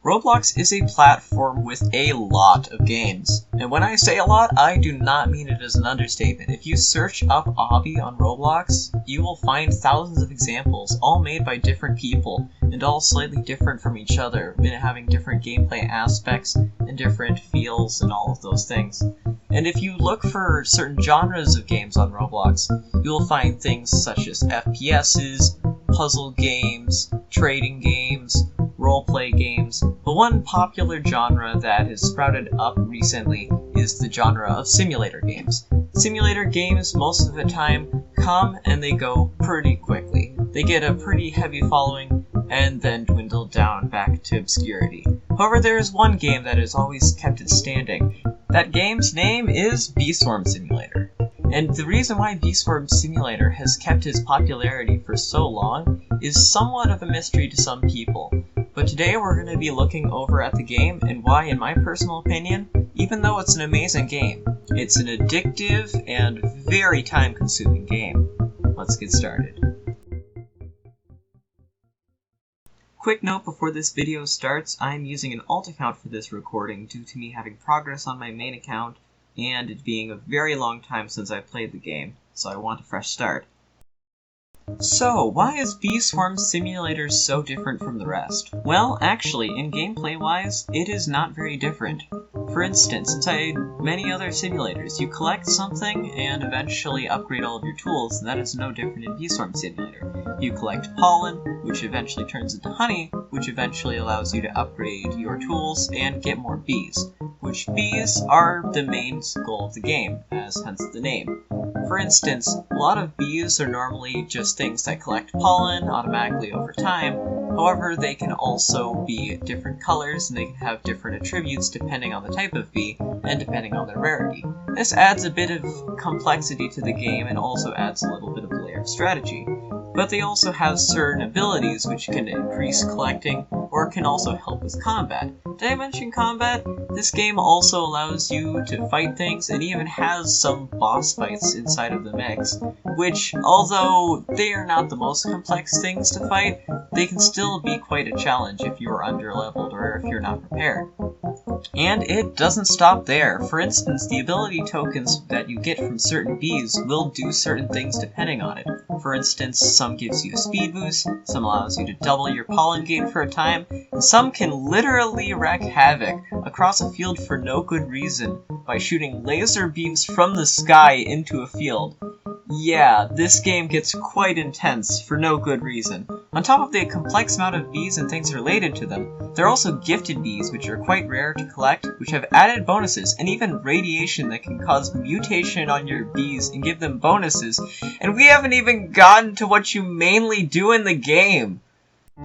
Roblox is a platform with a lot of games. And when I say a lot, I do not mean it as an understatement. If you search up a hobby on Roblox, you will find thousands of examples, all made by different people, and all slightly different from each other, having different gameplay aspects and different feels and all of those things. And if you look for certain genres of games on Roblox, you'll find things such as FPSs, puzzle games, trading games, roleplay games, but one popular genre that has sprouted up recently is the genre of simulator games. Simulator games, most of the time, come and they go pretty quickly. They get a pretty heavy following and then dwindle down back to obscurity. However, there is one game that has always kept it standing. That game's name is B-Swarm Simulator. And the reason why B-Swarm Simulator has kept its popularity for so long is somewhat of a mystery to some people. But today we're going to be looking over at the game and why, in my personal opinion, even though it's an amazing game, it's an addictive and very time-consuming game. Let's get started. Quick note before this video starts, I'm using an alt account for this recording due to me having progress on my main account and it being a very long time since I played the game, so I want a fresh start. So, why is B-Swarm Simulator so different from the rest? Well, actually, in gameplay-wise, it is not very different. For instance, inside many other simulators, you collect something and eventually upgrade all of your tools, and that is no different in B-Swarm Simulator. You collect pollen, which eventually turns into honey, which eventually allows you to upgrade your tools and get more bees, which bees are the main goal of the game, as hence the name. For instance, a lot of bees are normally just things that collect pollen automatically over time. However, they can also be different colors and they can have different attributes depending on the type of bee and depending on their rarity. This adds a bit of complexity to the game and also adds a little bit of a layer of strategy. But they also have certain abilities which can increase collecting or can also help with combat. Did I mention combat? This game also allows you to fight things and even has some boss fights inside of the mix, which, although they are not the most complex things to fight, they can still be quite a challenge if you are underleveled or if you're not prepared. And it doesn't stop there. For instance, the ability tokens that you get from certain bees will do certain things depending on it. For instance, some gives you a speed boost, some allows you to double your pollen gain for a time, and some can literally wreak havoc across a field for no good reason by shooting laser beams from the sky into a field. Yeah, this game gets quite intense for no good reason. On top of the complex amount of bees and things related to them, there are also gifted bees which are quite rare to collect, which have added bonuses, and even radiation that can cause mutation on your bees and give them bonuses, and we haven't even gotten to what you mainly do in the game!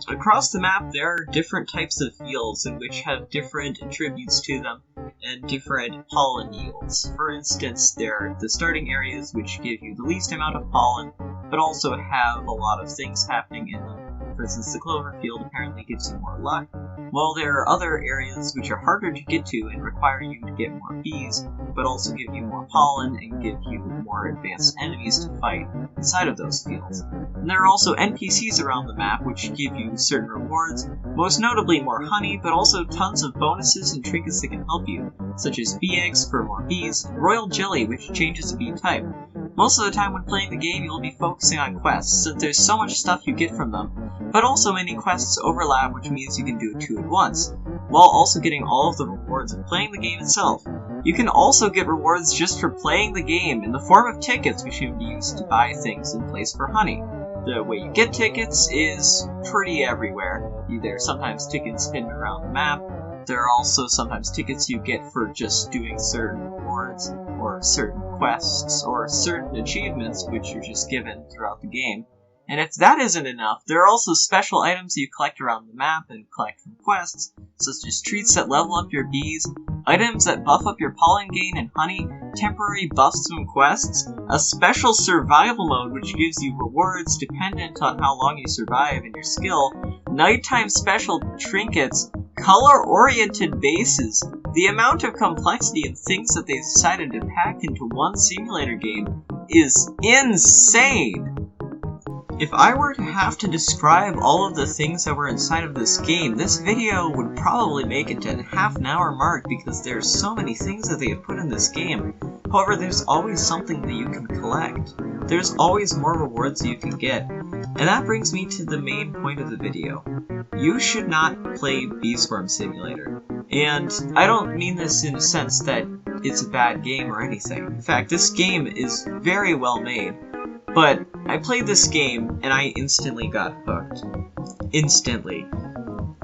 Across the map, there are different types of fields in which have different attributes to them and different pollen yields. For instance, there are the starting areas which give you the least amount of pollen, but also have a lot of things happening in them. For instance, the clover field apparently gives you more luck, while there are other areas which are harder to get to and require you to get more bees, but also give you more pollen and give you more advanced enemies to fight inside of those fields. And there are also NPCs around the map which give you certain rewards, most notably more honey, but also tons of bonuses and trinkets that can help you, such as bee eggs for more bees, and royal jelly which changes the bee type. Most of the time when playing the game, you'll be focusing on quests, since there's so much stuff you get from them, but also many quests overlap, which means you can do 2 at once, while also getting all of the rewards of playing the game itself. You can also get rewards just for playing the game in the form of tickets, which can be used to buy things in place for honey. The way you get tickets is pretty everywhere. There are sometimes tickets hidden around the map. There are also sometimes tickets you get for just doing certain rewards, or certain quests, or certain achievements which are just given throughout the game. And if that isn't enough, there are also special items you collect around the map and collect from quests, such as treats that level up your bees, items that buff up your pollen gain and honey, temporary buffs from quests, a special survival mode which gives you rewards dependent on how long you survive and your skill, nighttime special trinkets, color-oriented bases. The amount of complexity and things that they decided to pack into one simulator game is insane! if I were to have to describe all of the things that were inside of this game, this video would probably make it to the half-an-hour mark because there's so many things that they have put in this game. However, there's always something that you can collect. There's always more rewards you can get. And that brings me to the main point of the video. You should not play Bee Swarm Simulator. And I don't mean this in a sense that it's a bad game or anything. In fact, this game is very well made. But I played this game and I instantly got hooked. Instantly.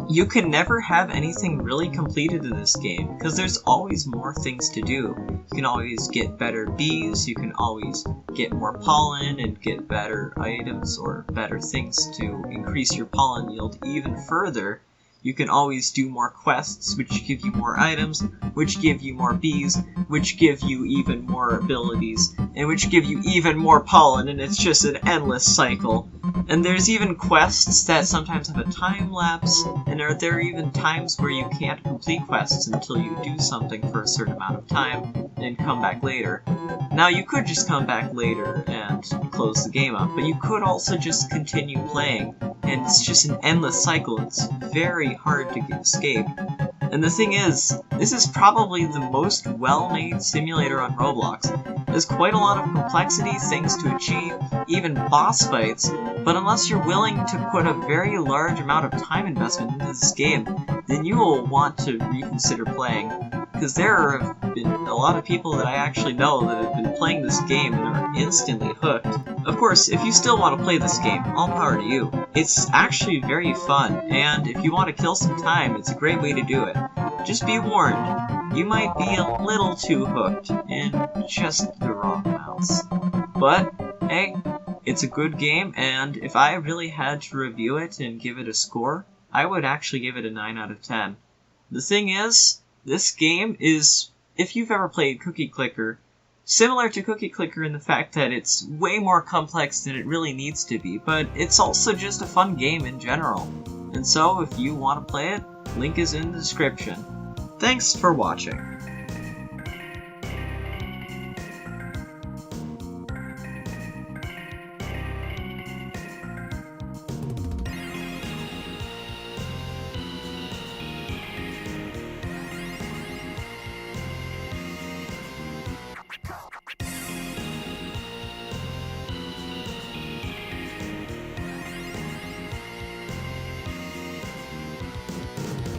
You can never have anything really completed in this game, because there's always more things to do. You can always get better bees, you can always get more pollen and get better items or better things to increase your pollen yield even further. You can always do more quests, which give you more items, which give you more bees, which give you even more abilities, and which give you even more pollen, and it's just an endless cycle. And there's even quests that sometimes have a time lapse, and there are even times where you can't complete quests until you do something for a certain amount of time, and come back later. Now, you could just come back later and close the game up, but you could also just continue playing, and it's just an endless cycle. It's very hard to escape. And the thing is, this is probably the most well-made simulator on Roblox. There's quite a lot of complexity, things to achieve, even boss fights, but unless you're willing to put a very large amount of time investment into this game, then you will want to reconsider playing. Because there have been a lot of people that I actually know that have been playing this game and are instantly hooked. Of course, if you still want to play this game, all power to you. It's actually very fun, and if you want to kill some time, it's a great way to do it. Just be warned, you might be a little too hooked in just the wrong amounts. But, hey, it's a good game, and if I really had to review it and give it a score, I would actually give it a 9 out of 10. The thing is, this game is, if you've ever played Cookie Clicker, similar to Cookie Clicker in the fact that it's way more complex than it really needs to be, but it's also just a fun game in general. And so, if you want to play it, link is in the description. Thanks for watching.